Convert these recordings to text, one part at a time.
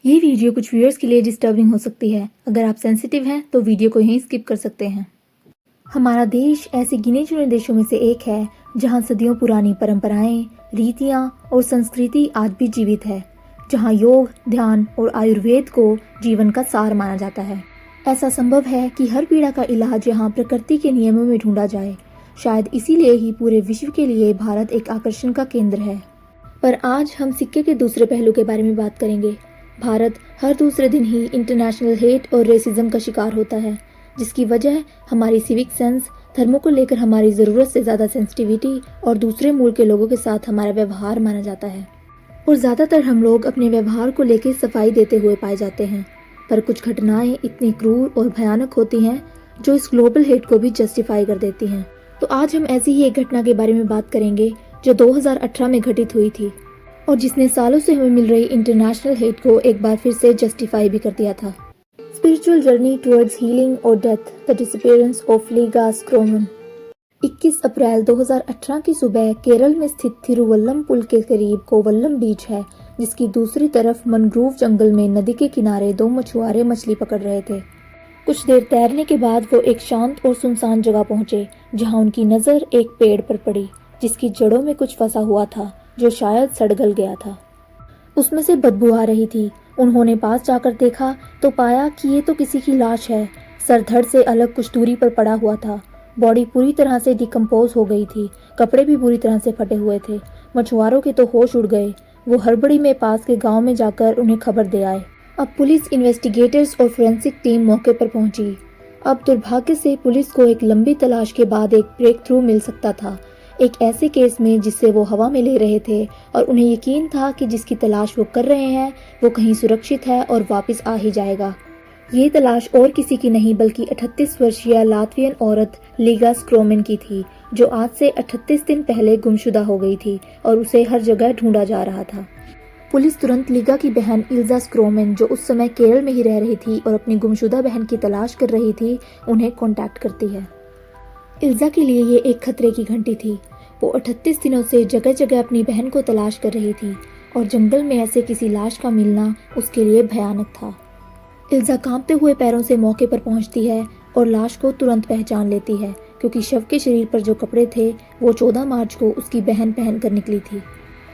ये वीडियो कुछ व्यूअर्स के लिए डिस्टर्बिंग हो सकती है। अगर आप सेंसिटिव हैं तो वीडियो को यहीं स्किप कर सकते हैं। हमारा देश ऐसे गिने चुने देशों में से एक है जहां सदियों पुरानी परंपराएं, रीतियां और संस्कृति आज भी जीवित है, जहां योग, ध्यान और आयुर्वेद को जीवन का सार माना जाता है। ऐसा संभव है कि हर पीड़ा का इलाज यहाँ प्रकृति के नियमों में ढूंढा जाए। शायद इसीलिए ही पूरे विश्व के लिए भारत एक आकर्षण का केंद्र है। पर आज हम सिक्के के दूसरे पहलू के बारे में बात करेंगे। भारत हर दूसरे दिन ही इंटरनेशनल हेट और रेसिज्म का शिकार होता है, जिसकी वजह हमारी सिविक सेंस, धर्मों को लेकर हमारी ज़रूरत से ज़्यादा सेंसिटिविटी और दूसरे मूल के लोगों के साथ हमारा व्यवहार माना जाता है। और ज़्यादातर हम लोग अपने व्यवहार को लेकर सफाई देते हुए पाए जाते हैं। पर कुछ घटनाएं इतनी क्रूर और भयानक होती हैं जो इस ग्लोबल हेट को भी जस्टिफाई कर देती हैं। तो आज हम ऐसी ही एक घटना के बारे में बात करेंगे जो 2018 में घटित हुई थी और जिसने सालों से हमें मिल रही इंटरनेशनल हेट को एक बार फिर से जस्टिफाई भी कर दिया था। स्पिरिचुअल जर्नी टुवर्ड्स हीलिंग और death, the disappearance of Liga Skromane. 21 अप्रैल 2018 की सुबह केरल में स्थित थिरुवल्लम पुल के करीब कोवल्लम बीच है, जिसकी दूसरी तरफ मनग्रोव जंगल में नदी के किनारे दो मछुआरे मछली पकड़ रहे थे। कुछ देर तैरने के बाद वो एक शांत और सुनसान जगह पहुंचे, जहां उनकी नज़र एक पेड़ पर पड़ी जिसकी जड़ों में कुछ फंसा हुआ था जो शायद सड़ गल गया था। उसमें से बदबू आ रही थी। उन्होंने पास जाकर देखा तो पाया कि ये तो किसी की लाश है। सर धड़ से अलग कुछ दूरी पर पड़ा हुआ था। बॉडी पूरी तरह से डिकम्पोज हो गई थी। कपड़े भी पूरी तरह से फटे हुए थे। मछुआरों के तो होश उड़ गए। वो हड़बड़ी में पास के गांव में जाकर उन्हें खबर दे आए। अब पुलिस, इन्वेस्टिगेटर्स और फोरेंसिक टीम मौके पर पहुंची। अब दुर्भाग्य से पुलिस को एक लंबी तलाश के बाद एक ब्रेक थ्रू मिल सकता था, एक ऐसे केस में जिससे वो हवा में ले रहे थे और उन्हें यकीन था कि जिसकी तलाश वो कर रहे हैं वो कहीं सुरक्षित है और वापस आ ही जाएगा। ये तलाश और किसी की नहीं बल्कि 38 वर्षीय लातवियन औरत लीगा स्क्रोमन की थी, जो आज से 38 दिन पहले गुमशुदा हो गई थी और उसे हर जगह ढूंढा जा रहा था। पुलिस तुरंत लीगा की बहन इल्जा स्क्रोमन, जो उस समय केरल में ही रह रही थी और अपनी गुमशुदा बहन की तलाश कर रही थी, उन्हें कॉन्टैक्ट करती है। इल्जा के लिए ये एक खतरे की घंटी थी। वो 38 दिनों से जगह जगह अपनी बहन को तलाश कर रही थी और जंगल में ऐसे किसी लाश का मिलना उसके लिए भयानक था। इल्जा कांपते हुए पैरों से मौके पर पहुंचती है और लाश को तुरंत पहचान लेती है, क्योंकि शव के शरीर पर जो कपड़े थे वो 14 मार्च को उसकी बहन पहन कर निकली थी।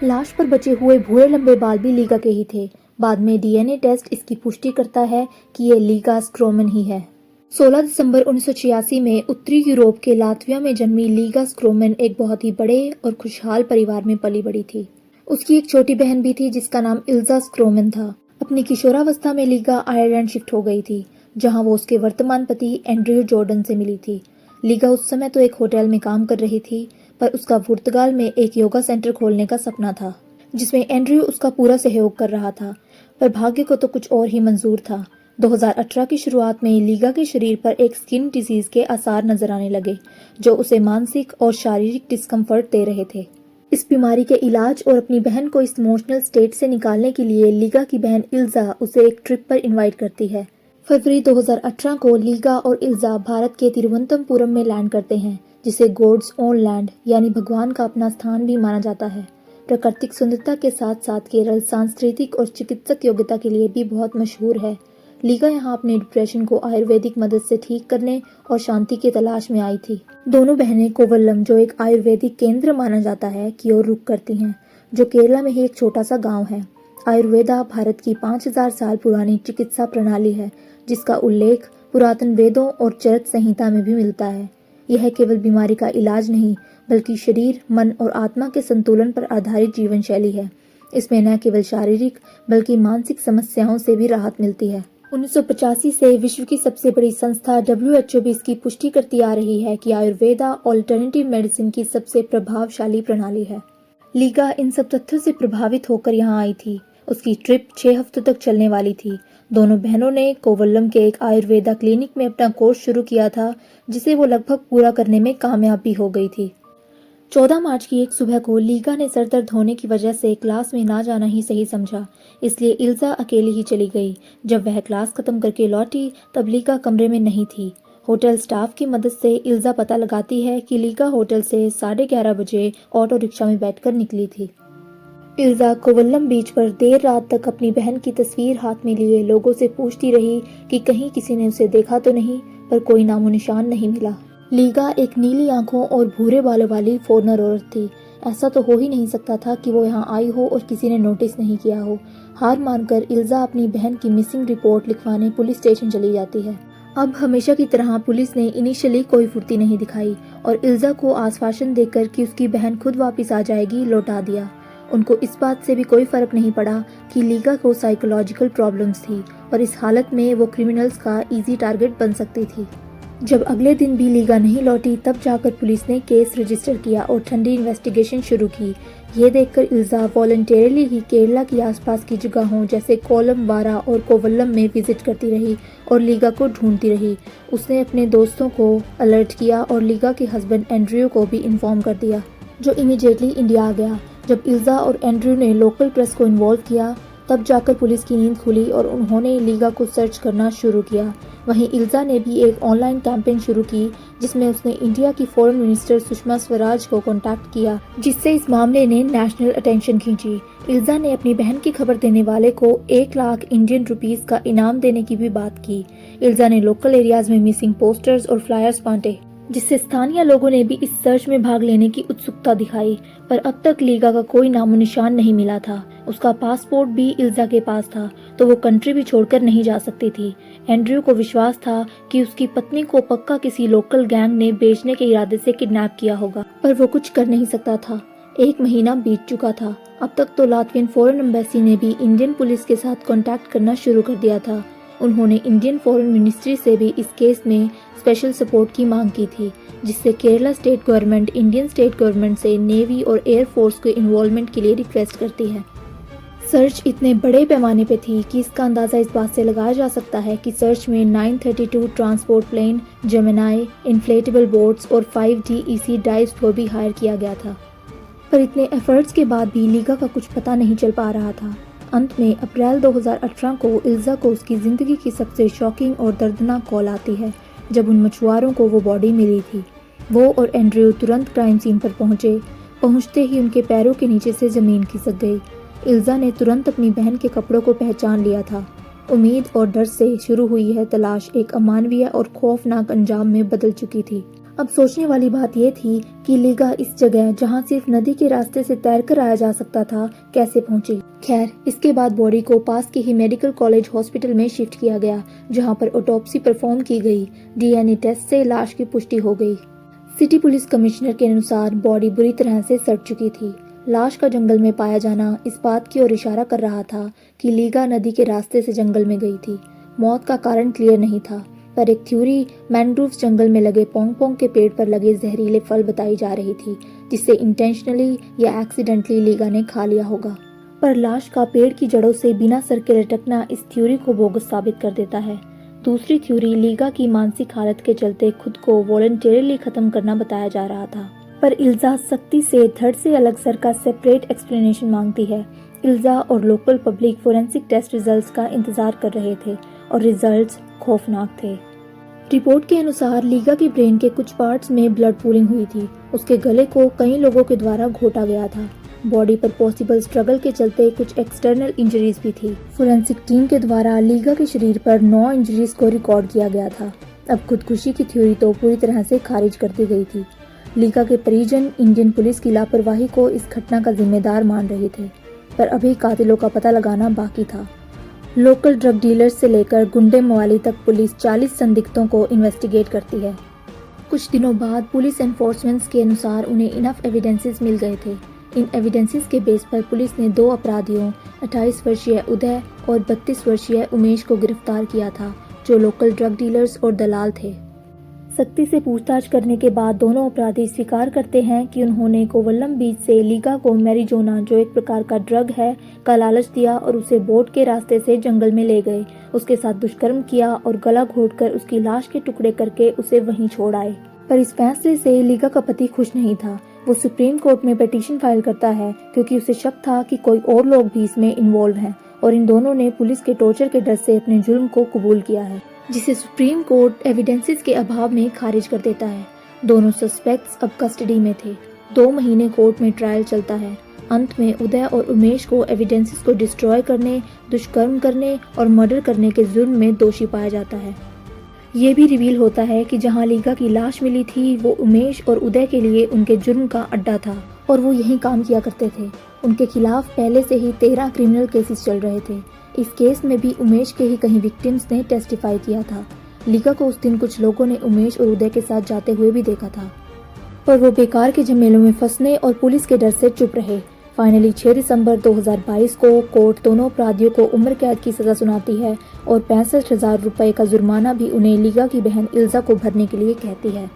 लाश पर बचे हुए भूरे लंबे बाल भी लीगा के ही थे। बाद में डीएनए टेस्ट इसकी पुष्टि करता है कि ये लीगा स्क्रोमन ही है। 16 दिसंबर 1986 में उत्तरी यूरोप के लातविया में जन्मी लीगा स्क्रोमन एक बहुत ही बड़े और खुशहाल परिवार में पली बड़ी थी। उसकी एक छोटी बहन भी थी जिसका नाम इल्जा स्क्रोमन था। अपनी किशोरावस्था में लीगा आयरलैंड शिफ्ट हो गई थी, जहां वो उसके वर्तमान पति एंड्रयू जॉर्डन से मिली थी। लीगा उस समय तो एक होटल में काम कर रही थी, पर उसका पुर्तगाल में एक योगा सेंटर खोलने का सपना था, जिसमें एंड्रयू उसका पूरा सहयोग कर रहा था। पर भाग्य को तो कुछ और ही मंजूर था। 2018 की शुरुआत में लीगा के शरीर पर एक स्किन डिजीज के आसार नजर आने लगे, जो उसे मानसिक और शारीरिक डिस्कम्फर्ट दे रहे थे। इस बीमारी के इलाज और अपनी बहन को इस इमोशनल स्टेट से निकालने के लिए लीगा की बहन इल्जा उसे एक ट्रिप पर इनवाइट करती है। फरवरी 2018 को लीगा और इल्जा भारत के तिरुवनंतपुरम में लैंड करते हैं, जिसे गॉड्स ओन लैंड यानी भगवान का अपना स्थान भी माना जाता है। प्राकृतिक सुंदरता के साथ साथ केरल सांस्कृतिक और चिकित्सक योग्यता के लिए भी बहुत मशहूर है। लीगा यहाँ अपने डिप्रेशन को आयुर्वेदिक मदद से ठीक करने और शांति की तलाश में आई थी। दोनों बहनें कोवल्लम, जो एक आयुर्वेदिक केंद्र माना जाता है, की ओर रुख करती हैं, जो केरला में ही एक छोटा सा गांव है। आयुर्वेदा भारत की 5000 साल पुरानी चिकित्सा प्रणाली है, जिसका उल्लेख पुरातन वेदों और चरक संहिता में भी मिलता है। यह केवल बीमारी का इलाज नहीं बल्कि शरीर, मन और आत्मा के संतुलन पर आधारित जीवन शैली है। इसमें न केवल शारीरिक बल्कि मानसिक समस्याओं से भी राहत मिलती है। 1985 से विश्व की सबसे बड़ी संस्था WHO भी इसकी पुष्टि करती आ रही है कि आयुर्वेदा ऑल्टरनेटिव मेडिसिन की सबसे प्रभावशाली प्रणाली है। लीगा इन सब तथ्यों से प्रभावित होकर यहाँ आई थी। उसकी ट्रिप 6 हफ्तों तक चलने वाली थी। दोनों बहनों ने कोवल्लम के एक आयुर्वेदा क्लिनिक में अपना कोर्स शुरू किया था, जिसे वो लगभग पूरा करने में कामयाब भी हो गई थी। 14 मार्च की एक सुबह को लीगा ने सर दर्द होने की वजह से क्लास में ना जाना ही सही समझा, इसलिए इल्जा अकेली ही चली गई। जब वह क्लास खत्म करके लौटी तब लीगा कमरे में नहीं थी। होटल स्टाफ की मदद से इल्जा पता लगाती है कि लीगा होटल से 11:30 बजे ऑटो रिक्शा में बैठकर निकली थी। इल्जा कोवल्लम बीच पर देर रात तक अपनी बहन की तस्वीर हाथ में लिए लोगों से पूछती रही कि कहीं किसी ने उसे देखा तो नहीं, पर कोई नामो निशान नहीं मिला। लीगा एक नीली आंखों और भूरे बालों वाली फॉरेनर औरत थी। ऐसा तो हो ही नहीं सकता था कि वो यहाँ आई हो और किसी ने नोटिस नहीं किया हो। हार मानकर इल्जा अपनी बहन की मिसिंग रिपोर्ट लिखवाने पुलिस स्टेशन चली जाती है। अब हमेशा की तरह पुलिस ने इनिशियली कोई फुर्ती नहीं दिखाई और इल्जा को आश्वासन देकर कि उसकी बहन खुद वापस आ जाएगी लौटा दिया। उनको इस बात से भी कोई फर्क नहीं पड़ा कि लीगा को साइकोलॉजिकल प्रॉब्लम्स थी और इस हालत में वो क्रिमिनल्स का इजी टारगेट बन सकती थी। जब अगले दिन भी लीगा नहीं लौटी तब जाकर पुलिस ने केस रजिस्टर किया और ठंडी इन्वेस्टिगेशन शुरू की। ये देखकर इल्जा वॉलंटियरली ही केरला की आसपास की जगहों जैसे कोलम, वारा और कोवल्लम में विजिट करती रही और लीगा को ढूंढती रही। उसने अपने दोस्तों को अलर्ट किया और लीगा के हस्बैंड एंड्रयू को भी इन्फॉर्म कर दिया, जो इमीडिएटली इंडिया आ गया। जब इल्जा और एंड्रयू ने लोकल प्रेस को इन्वॉल्व किया तब जाकर पुलिस की नींद खुली और उन्होंने लीगा को सर्च करना शुरू किया। वहीं इल्जा ने भी एक ऑनलाइन कैंपेन शुरू की जिसमें उसने इंडिया की फॉरेन मिनिस्टर सुषमा स्वराज को कांटेक्ट किया, जिससे इस मामले ने नेशनल अटेंशन खींची। इल्जा ने अपनी बहन की खबर देने वाले को 1 लाख इंडियन रुपीस का इनाम देने की भी बात की। इल्जा ने लोकल एरियाज में मिसिंग पोस्टर्स और फ्लायर्स बांटे, जिससे स्थानीय लोगों ने भी इस सर्च में भाग लेने की उत्सुकता दिखाई। पर अब तक लीगा का कोई नामो निशान नहीं मिला था। उसका पासपोर्ट भी इल्जा के पास था, तो वो कंट्री भी छोड़कर नहीं जा सकती थी। एंड्रयू को विश्वास था कि उसकी पत्नी को पक्का किसी लोकल गैंग ने बेचने के इरादे से किडनैप किया होगा, पर वो कुछ कर नहीं सकता था। 1 महीना बीत चुका था। अब तक तो लातवियन फॉरेन एम्बेसी ने भी इंडियन पुलिस के साथ कॉन्टैक्ट करना शुरू कर दिया था। उन्होंने इंडियन फॉरेन मिनिस्ट्री से भी इस केस में स्पेशल सपोर्ट की मांग की थी, जिससे Kerala state government Indian state government से नेवी और एयर फोर्स के इन्वॉल्वमेंट के लिए रिक्वेस्ट करती है। सर्च इतने बड़े पैमाने पे थी कि इसका अंदाज़ा इस बात से लगाया जा सकता है कि सर्च में 932 transport plane, Gemini, inflatable boats और 5 DEC डाइव्स को भी हायर किया गया था। पर इतने एफर्ट्स के बाद भी लीगा का कुछ पता नहीं चल पा रहा था। अंत में अप्रैल 2018 को इल्जा को उसकी ज़िंदगी की सबसे शॉकिंग और दर्दनाक कॉल आती है, जब उन मछुआरों को वो बॉडी मिली थी। वो और एंड्रयू तुरंत क्राइम सीन पर पहुंचते ही उनके पैरों के नीचे से ज़मीन खिसक गई। इल्जा ने तुरंत अपनी बहन के कपड़ों को पहचान लिया था। उम्मीद और डर से शुरू हुई है तलाश एक अमानवीय और खौफनाक अंजाम में बदल चुकी थी। अब सोचने वाली बात यह थी कि लीगा इस जगह जहां सिर्फ नदी के रास्ते से तैरकर आया जा सकता था कैसे पहुंची। खैर, इसके बाद बॉडी को पास के ही मेडिकल कॉलेज हॉस्पिटल में शिफ्ट किया गया, जहां पर ऑटोप्सी परफॉर्म की गई। DNA टेस्ट से लाश की पुष्टि हो गई। सिटी पुलिस कमिश्नर के अनुसार बॉडी बुरी तरह से सड़ चुकी थी। लाश का जंगल में पाया जाना इस बात की ओर इशारा कर रहा था कि लीगा नदी के रास्ते से जंगल में गई थी। मौत का कारण क्लियर नहीं था, पर एक थ्योरी मैनग्रोव्स जंगल में लगे पोंग पोंग के पेड़ पर लगे जहरीले फल बताई जा रही थी, जिसे इंटेंशनली या एक्सीडेंटली लीगा ने खा लिया होगा। पर लाश का पेड़ की जड़ों से बिना सर के लटकना इस थ्योरी को बोगस साबित कर देता है। दूसरी थ्योरी लीगा की मानसिक हालत के चलते खुद को वॉलंटियरली खत्म करना बताया जा रहा था। पर इल्जा सख्ती से धड़ से अलग सर का सेपरेट एक्सप्लेनेशन मांगती है। इल्जा और local public forensic test results का इंतजार कर रहे थे और रिजल्ट्स खौफनाक थे। रिपोर्ट के अनुसार लीगा की ब्रेन के कुछ पार्ट्स में ब्लड पूलिंग हुई थी। उसके गले को कई लोगों के द्वारा घोटा गया था। बॉडी पर पॉसिबल स्ट्रगल के चलते कुछ एक्सटर्नल इंजरीज भी थी। फोरेंसिक टीम के द्वारा लीगा के शरीर पर 9 इंजरीज को रिकॉर्ड किया गया था। अब खुदकुशी की थ्योरी तो पूरी तरह से खारिज कर दी गई थी। लीगा के परिजन इंडियन पुलिस की लापरवाही को इस घटना का जिम्मेदार मान रहे थे, पर अभी कातिलों का पता लगाना बाकी था। लोकल ड्रग डीलर्स से लेकर गुंडे मवाली तक पुलिस 40 संदिग्धों को इन्वेस्टिगेट करती है। कुछ दिनों बाद पुलिस एनफोर्समेंट्स के अनुसार उन्हें इनफ एविडेंसेस मिल गए थे। इन एविडेंसेस के बेस पर पुलिस ने 2 अपराधियों 28 वर्षीय उदय और 32 वर्षीय उमेश को गिरफ्तार किया था, जो लोकल ड्रग डीलर्स और दलाल थे। सख्ती से पूछताछ करने के बाद दोनों अपराधी स्वीकार करते हैं कि उन्होंने कोवल्लम बीच से लीगा को मैरिजुआना, जो एक प्रकार का ड्रग है, का लालच दिया और उसे बोट के रास्ते से जंगल में ले गए। उसके साथ दुष्कर्म किया और गला घोटकर उसकी लाश के टुकड़े करके उसे वहीं छोड़ आए। पर इस फैसले से लीगा का पति खुश नहीं था। वो सुप्रीम कोर्ट में पिटीशन फाइल करता है क्योंकि उसे शक था कि कोई और लोग भी इसमें इन्वॉल्व हैं और इन दोनों ने पुलिस के टॉर्चर के डर से अपने जुर्म को कबूल किया है, जिसे सुप्रीम कोर्ट एविडेंसेस के अभाव में खारिज कर देता है। दोनों सस्पेक्ट्स अब कस्टडी में थे। 2 महीने कोर्ट में ट्रायल चलता है। अंत में उदय और उमेश को एविडेंसेस को डिस्ट्रॉय करने, दुष्कर्म करने और मर्डर करने के जुर्म में दोषी पाया जाता है। ये भी रिवील होता है कि जहां लीगा की लाश मिली थी वो उमेश और उदय के लिए उनके जुर्म का अड्डा था और वो यहीं काम किया करते थे। उनके खिलाफ पहले से ही 13 क्रिमिनल केसेस चल रहे थे। इस केस में भी उमेश के ही कई विक्टिम्स ने टेस्टिफाई किया था। लीगा को उस दिन कुछ लोगों ने उमेश और उदय के साथ जाते हुए भी देखा था, पर वो बेकार के झमेलों में फंसने और पुलिस के डर से चुप रहे। फाइनली 6 दिसंबर 2022 को कोर्ट दोनों अपराधियों को उम्र कैद की सजा सुनाती है और 65,000 रुपए का जुर्माना भी उन्हें लीगा की बहन इल्जा को भरने के लिए कहती है।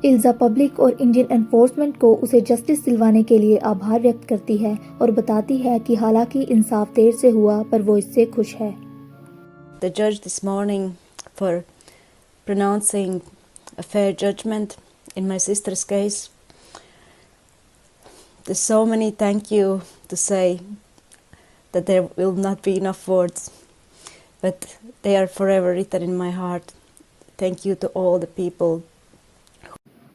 इल्जा पब्लिक और इंडियन एनफोर्समेंट को उसे जस्टिस दिलवाने के लिए आभार व्यक्त करती है और बताती है कि हालांकि इंसाफ देर से हुआ पर वो इससे खुश है। The judge this morning for pronouncing a fair judgment in my sister's case. There's so many thank you to say that there will not be enough words, but they are forever written in my heart. Thank you to all the people.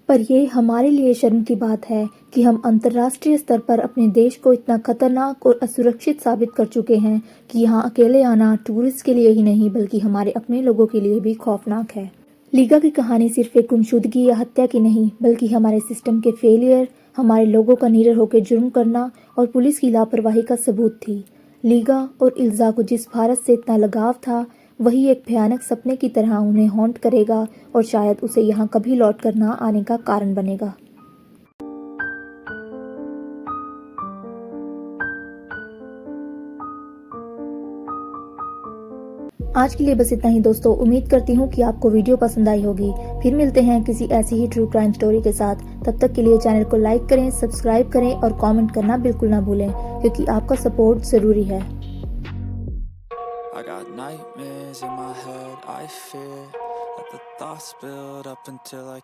पर ये हमारे लिए शर्म की बात है कि हम अंतर्राष्ट्रीय स्तर पर अपने देश को इतना खतरनाक और असुरक्षित साबित कर चुके हैं कि यहाँ अकेले आना टूरिस्ट के लिए ही नहीं बल्कि हमारे अपने लोगों के लिए भी खौफनाक है। लीगा की कहानी सिर्फ एक गुमशुदगी या हत्या की नहीं बल्कि हमारे सिस्टम के फेलियर, हमारे लोगों का निडर होकर जुर्म करना और पुलिस की लापरवाही का सबूत थी। लीगा और इल्जा को जिस भारत से इतना लगाव था वही एक भयानक सपने की तरह उन्हें हॉन्ट करेगा और शायद उसे यहाँ कभी लौट कर ना आने का कारण बनेगा। आज के लिए बस इतना ही दोस्तों। उम्मीद करती हूँ कि आपको वीडियो पसंद आई होगी। फिर मिलते हैं किसी ऐसी ही ट्रू क्राइम स्टोरी के साथ। तब तक के लिए चैनल को लाइक करें, सब्सक्राइब करें और कमेंट करना बिल्कुल ना भूलें क्योंकि आपका सपोर्ट जरूरी है। I got nightmares in my head, I fear that the thoughts build up until I